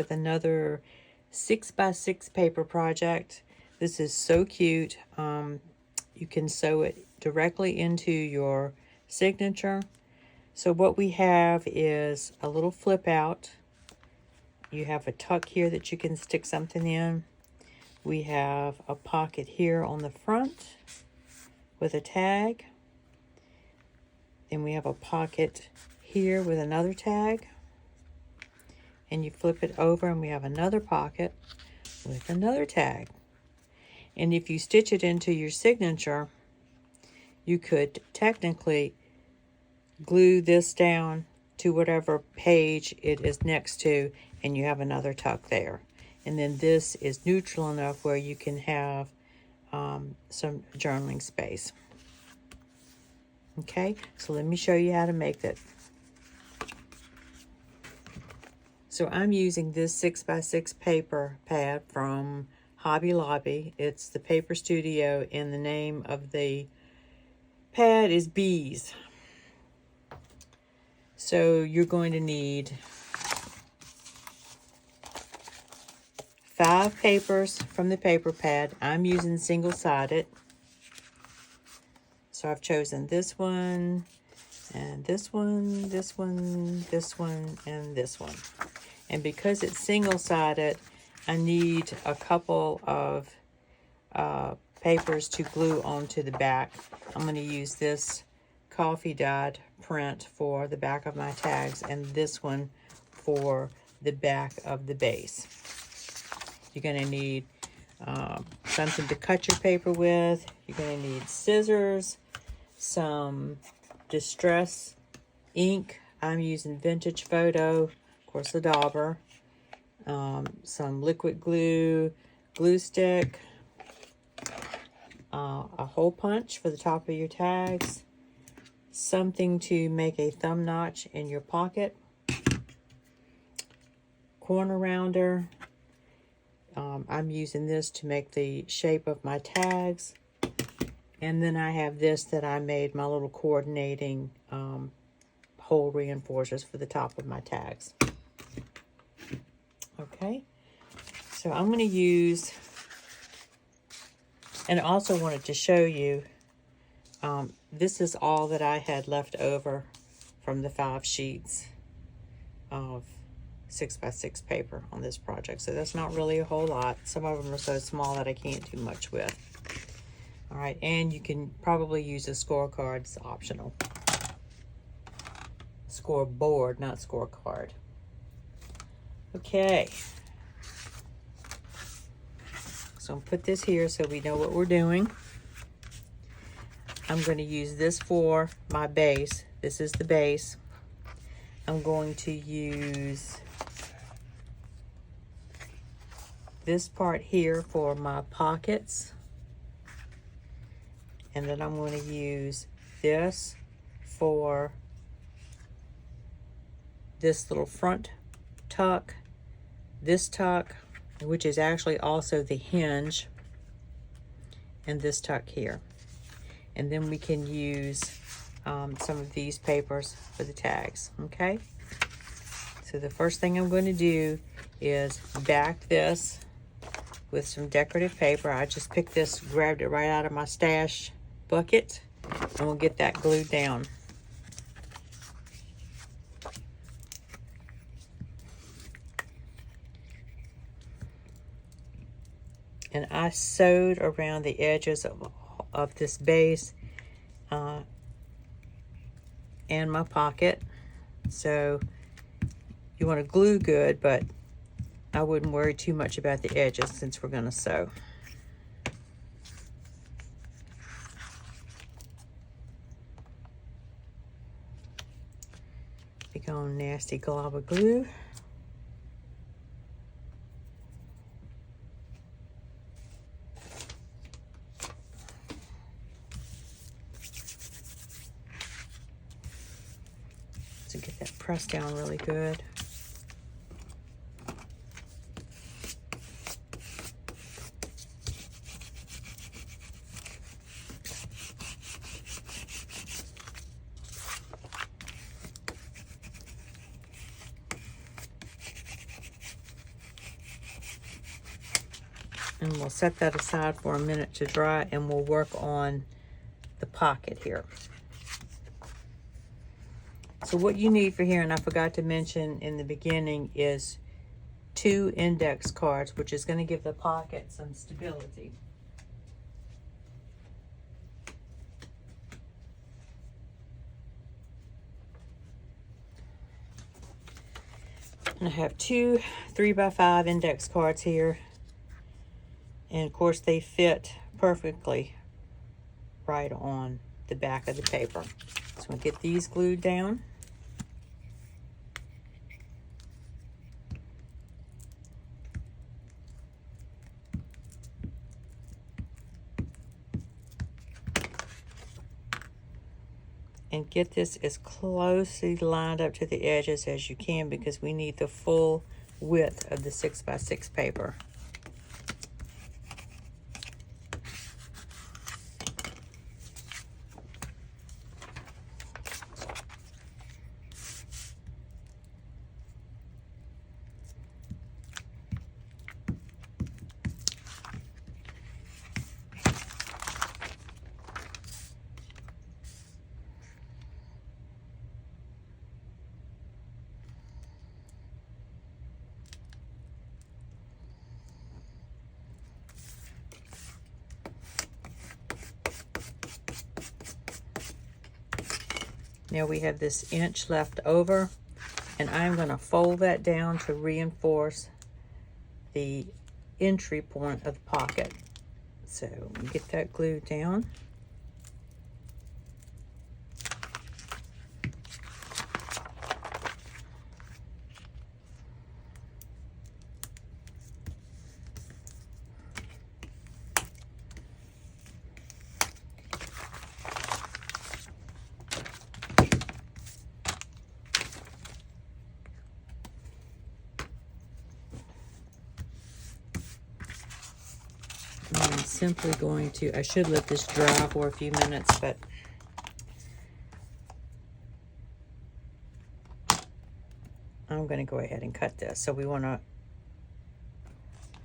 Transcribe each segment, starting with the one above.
with another 6x6 paper project. This is so cute. You can sew it directly into your signature. So what we have is a little flip out. You have a tuck here that you can stick something in. We have a pocket here on the front with a tag. Then we have a pocket here with another tag. And you flip it over and we have another pocket with another tag. And if you stitch it into your signature, you could technically glue this down to whatever page it is next to, and you have another tuck there. And then this is neutral enough where you can have some journaling space. Okay, so let me show you how to make that. So I'm using this 6x6 paper pad from Hobby Lobby. It's the Paper Studio, and the name of the pad is Bees. So you're going to need 5 papers from the paper pad. I'm using single-sided. So I've chosen this one, and this one, this one, this one, and this one. And because it's single-sided, I need a couple of papers to glue onto the back. I'm going to use this coffee dyed print for the back of my tags, and this one for the back of the base. You're going to need something to cut your paper with. You're going to need scissors, some distress ink. I'm using Vintage Photo, of course, the dauber, some liquid glue, glue stick, a hole punch for the top of your tags, something to make a thumb notch in your pocket, corner rounder. I'm using this to make the shape of my tags. And then I have this that I made, my little coordinating hole reinforcers for the top of my tags. Okay, so I'm going to use, and I also wanted to show you, this is all that I had left over from the 5 sheets of 6x6 paper on this project. So that's not really a whole lot. Some of them are so small that I can't do much with. All right, and you can probably use a scorecard. It's optional. Scoreboard, not scorecard. Okay. So I'll put this here so we know what we're doing. I'm going to use this for my base. This is the base. I'm going to use this part here for my pockets. And then I'm going to use this for this little front tuck, this tuck, which is actually also the hinge, and this tuck here. And then we can use some of these papers for the tags, okay? So the first thing I'm going to do is back this with some decorative paper. I just picked this, grabbed it right out of my stash bucket, and we'll get that glued down. And I sewed around the edges of this base and my pocket. So you want to glue good, but I wouldn't worry too much about the edges since we're going to sew. Big old nasty glob of glue. So get that pressed down really good. And we'll set that aside for a minute to dry, and we'll work on the pocket here. So what you need for here, and I forgot to mention in the beginning, is 2 index cards, which is going to give the pocket some stability. And I have 2 3x5 index cards here. And of course they fit perfectly right on the back of the paper. So we'll get these glued down. And get this as closely lined up to the edges as you can, because we need the full width of the 6x6 paper. Now we have this inch left over, and I'm going to fold that down to reinforce the entry point of the pocket. So get that glued down. I'm simply going to, I should let this dry for a few minutes, but I'm going to go ahead and cut this. So we want to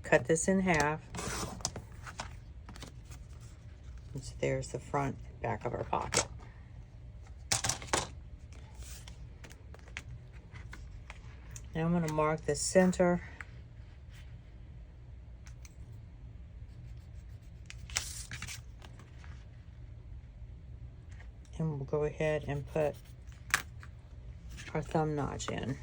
cut this in half. And so there's the front and back of our pocket. Now I'm going to mark the center. And we'll go ahead and put our thumb notch in.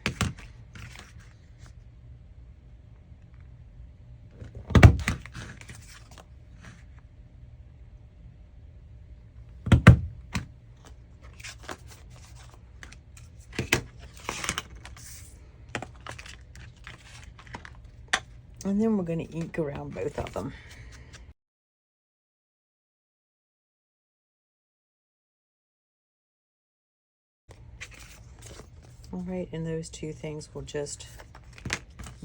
And then we're going to ink around both of them. All right, and those two things will just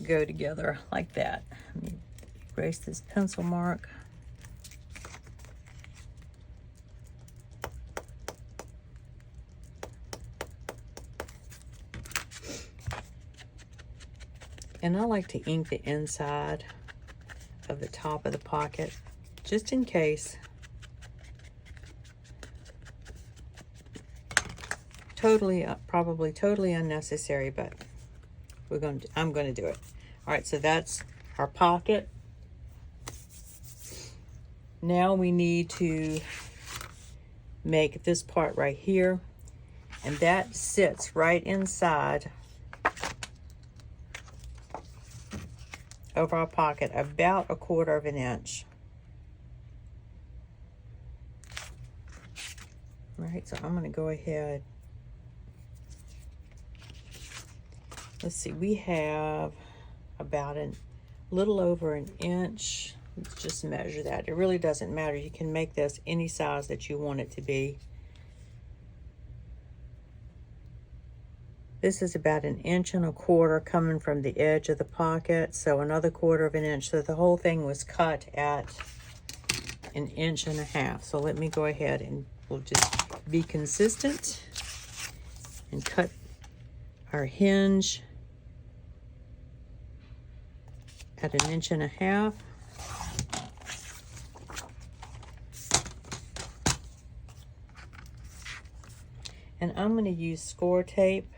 go together like that. Let me erase this pencil mark. And I like to ink the inside of the top of the pocket, just in case. Totally, probably totally unnecessary, but I'm going to do it. All right, so that's our pocket. Now we need to make this part right here, and that sits right inside of our pocket, about 1/4 inch. All right, so I'm going to go ahead. Let's see, we have about a little over an inch. Let's just measure that. It really doesn't matter. You can make this any size that you want it to be. This is about 1 1/4 inches coming from the edge of the pocket, so another 1/4 inch. So the whole thing was cut at 1.5 inches. So let me go ahead and we'll just be consistent and cut our hinge at 1.5 inches. And I'm going to use score tape.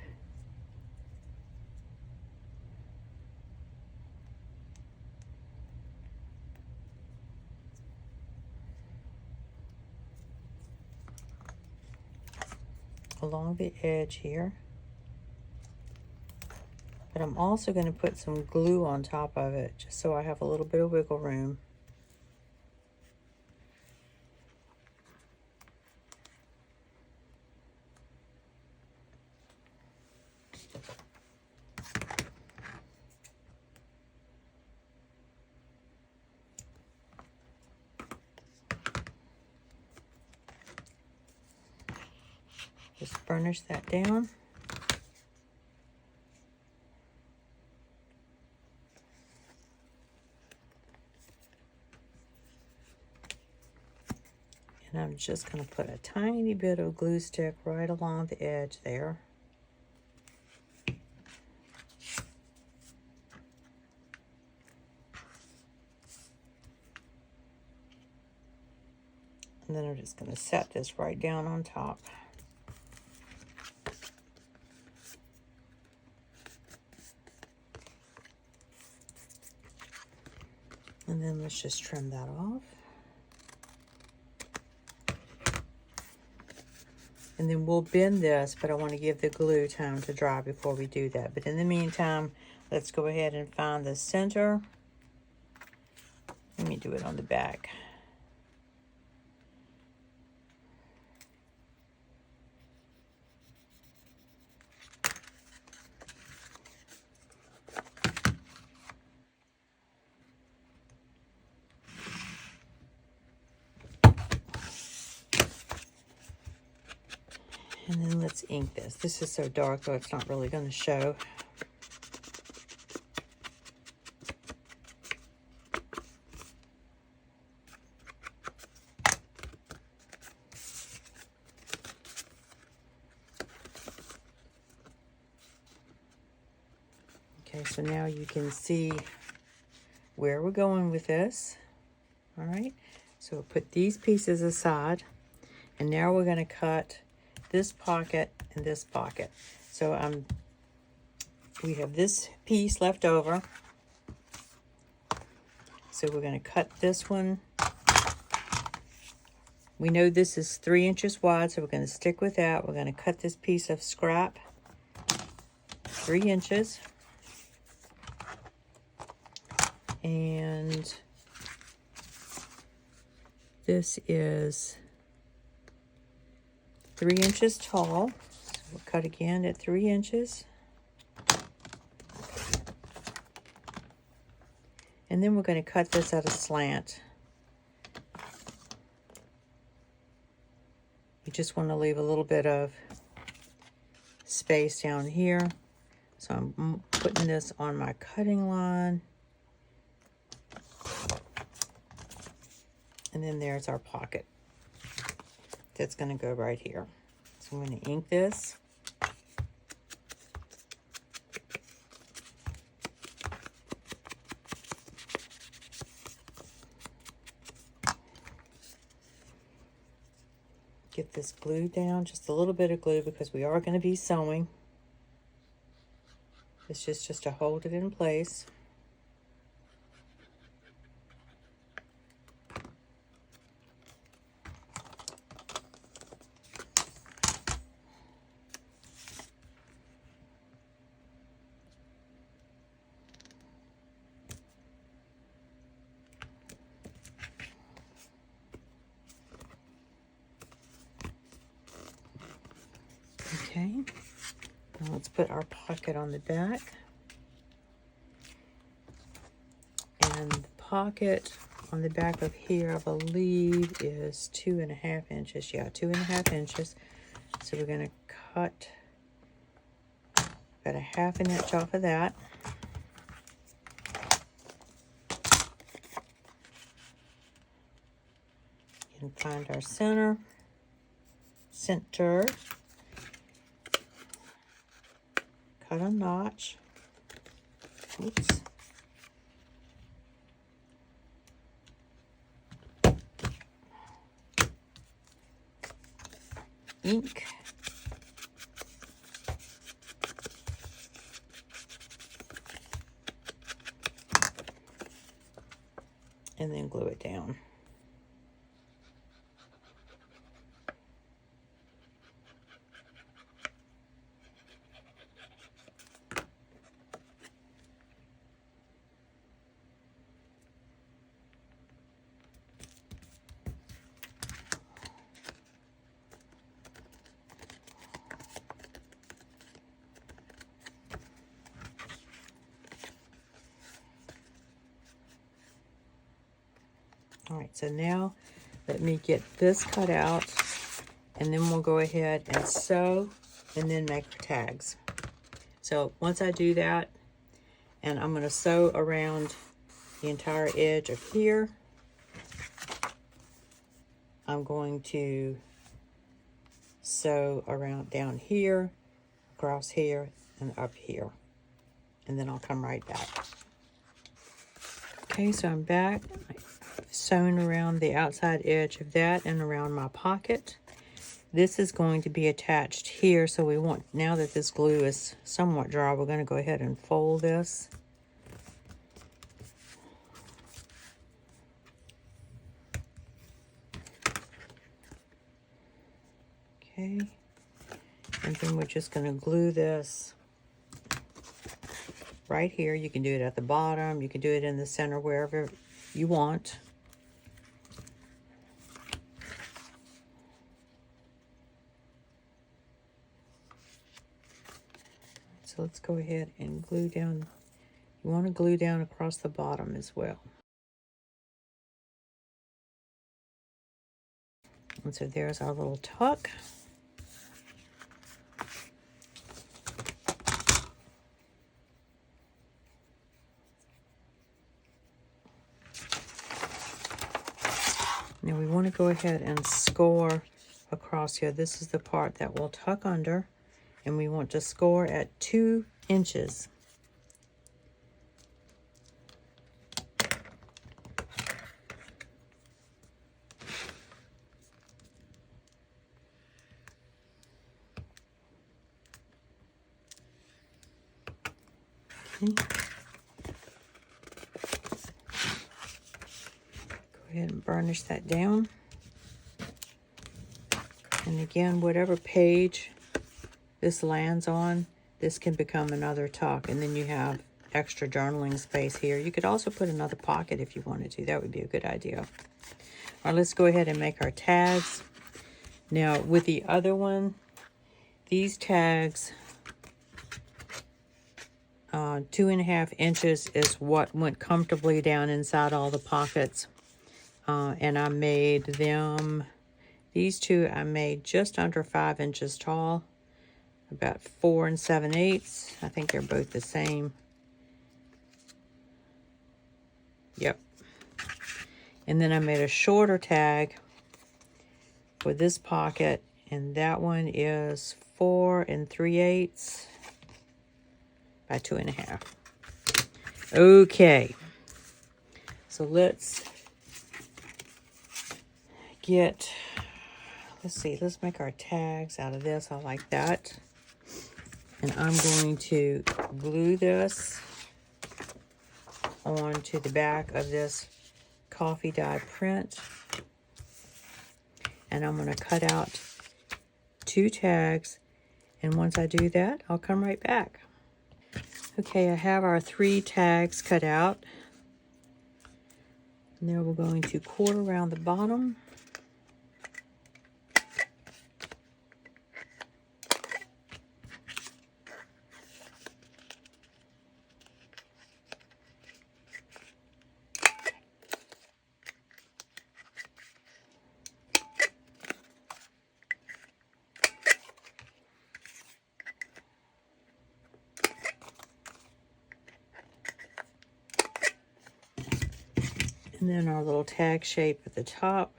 Along the edge here. But I'm also going to put some glue on top of it, just so I have a little bit of wiggle room. Just burnish that down. And I'm just going to put a tiny bit of glue stick right along the edge there. And then I'm just going to set this right down on top. And then let's just trim that off. And then we'll bend this, but I want to give the glue time to dry before we do that. But in the meantime, let's go ahead and find the center. Let me do it on the back. And then let's ink this. This is so dark, though it's not really going to show. Okay, so now you can see where we're going with this. All right, so we'll put these pieces aside. And now we're going to cut this pocket and this pocket. So we have this piece left over. So we're going to cut this one. We know this is 3 inches wide, so we're going to stick with that. We're going to cut this piece of scrap 3 inches. And this is 3 inches tall. So we'll cut again at 3 inches. And then we're going to cut this at a slant. You just want to leave a little bit of space down here. So I'm putting this on my cutting line. And then there's our pocket. That's going to go right here. So I'm going to ink this. Get this glue down, just a little bit of glue, because we are going to be sewing. It's just to hold it in place. Okay, now let's put our pocket on the back. And the pocket on the back of here, I believe, is 2.5 inches. Yeah, 2.5 inches. So we're going to cut about a 1/2 inch off of that. And find our center. Cut a notch. Oops. Ink. and then glue it down. All right, so now let me get this cut out, and then we'll go ahead and sew and then make our tags. So once I do that, and I'm going to sew around the entire edge of here, I'm going to sew around down here, across here, and up here. And then I'll come right back. Okay, so I'm back. Sewn around the outside edge of that and around my pocket. This is going to be attached here, so we want, now that this glue is somewhat dry, we're going to go ahead and fold this. Okay, and then we're just going to glue this right here. You can do it at the bottom, you can do it in the center, wherever you want. So let's go ahead and glue down. You want to glue down across the bottom as well. And so there's our little tuck. Now we want to go ahead and score across here. This is the part that will tuck under, and we want to score at 2 inches. Okay. Go ahead and burnish that down. And again, whatever page this lands on, this can become another tuck, and then you have extra journaling space here. You could also put another pocket if you wanted to. That would be a good idea. All right, let's go ahead and make our tags. Now, with the other one, these tags, 2.5 inches is what went comfortably down inside all the pockets. And I made them, these two I made just under 5 inches tall, about 4 7/8. I think they're both the same. Yep. And then I made a shorter tag for this pocket, and that one is 4 3/8 by 2.5. Okay. So let's get, let's see, let's make our tags out of this. I like that. And I'm going to glue this onto the back of this coffee dye print. And I'm going to cut out 2 tags. And once I do that, I'll come right back. Okay, I have our 3 tags cut out. Now we're going to quarter around the bottom. And then our little tag shape at the top.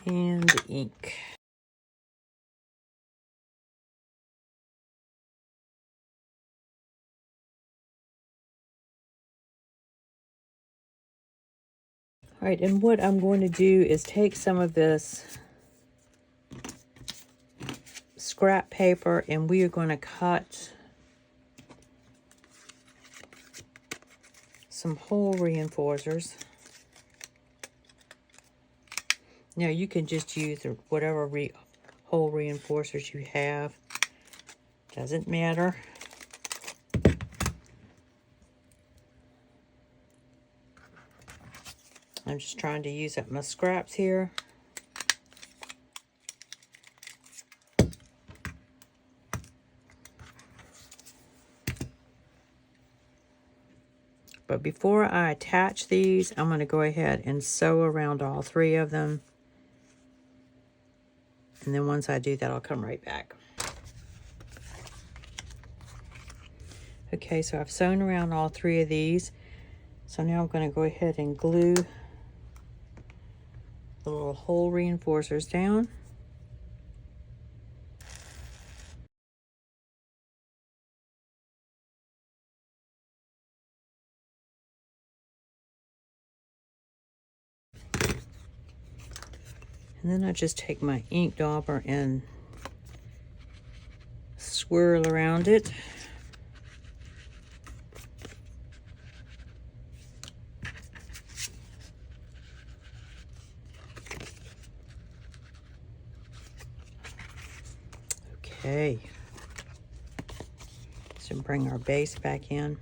And ink. All right, and what I'm going to do is take some of this scrap paper and we are going to cut some hole reinforcers. Now you can just use whatever hole reinforcers you have. Doesn't matter. I'm just trying to use up my scraps here. But before I attach these, I'm going to go ahead and sew around all three of them. And then once I do that, I'll come right back. Okay, so I've sewn around all three of these. So now I'm going to go ahead and glue the little hole reinforcers down. And then I just take my ink dauber and swirl around it. Okay. So bring our base back in.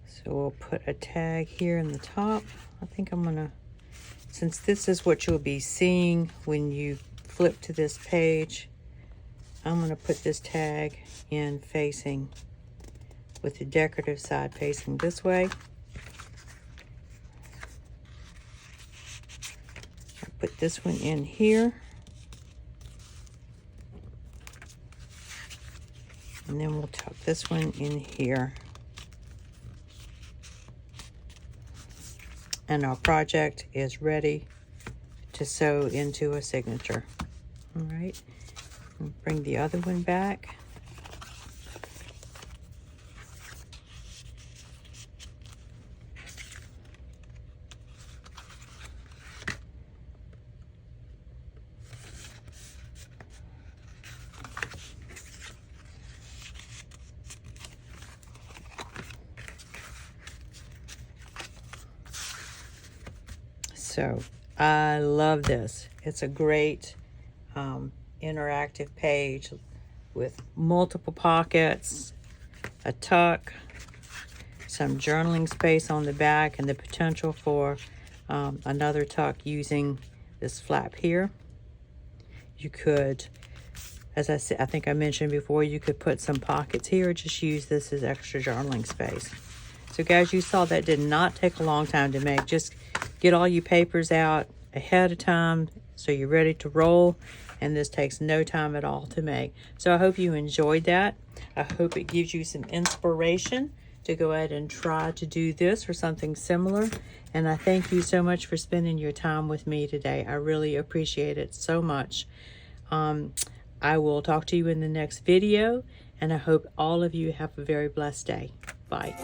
So we'll put a tag here in the top. I think I'm gonna, since this is what you'll be seeing when you flip to this page, I'm gonna put this tag in facing with the decorative side facing this way. I'll put this one in here. And then we'll tuck this one in here. And our project is ready to sew into a signature. All right, we'll bring the other one back. So I love this. It's a great interactive page with multiple pockets, a tuck, some journaling space on the back, and the potential for another tuck using this flap here. You could, as I said, I think I mentioned before, you could put some pockets here, just use this as extra journaling space. So guys, you saw that did not take a long time to make. Just get all your papers out ahead of time so you're ready to roll, and this takes no time at all to make. So I hope you enjoyed that. I hope it gives you some inspiration to go ahead and try to do this or something similar. And I thank you so much for spending your time with me today. I really appreciate it so much. I will talk to you in the next video, and I hope all of you have a very blessed day. Bye.